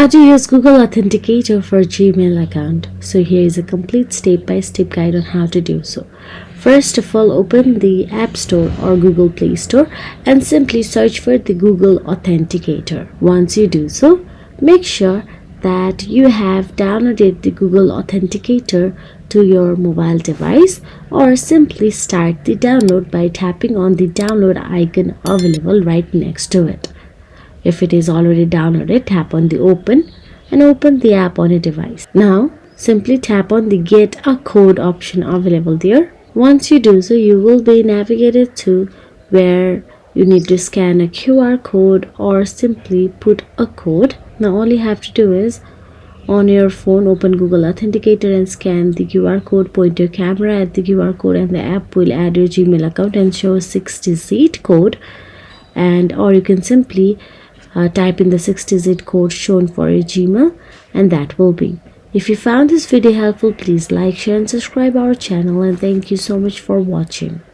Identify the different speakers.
Speaker 1: How to use Google Authenticator for Gmail account. So here is a complete step-by-step guide on how to do so. First of all, open the App Store or Google Play Store and simply search for the Google Authenticator. Once you do so, make sure that you have downloaded the Google Authenticator to your mobile device, or simply start the download by tapping on the download icon available right next to it. If it is already downloaded, tap on the open and open the app on your device. Now, simply tap on the get a code option available there. Once you do so, you will be navigated to where you need to scan a QR code or simply put a code. Now, all you have to do is on your phone, open Google Authenticator and scan the QR code, point your camera at the QR code, and the app will add your Gmail account and show a 6-digit code. Or you can simply type in the 6-digit code shown for your Gmail, and that will be. If you found this video helpful, please like, share and subscribe our channel, and thank you so much for watching.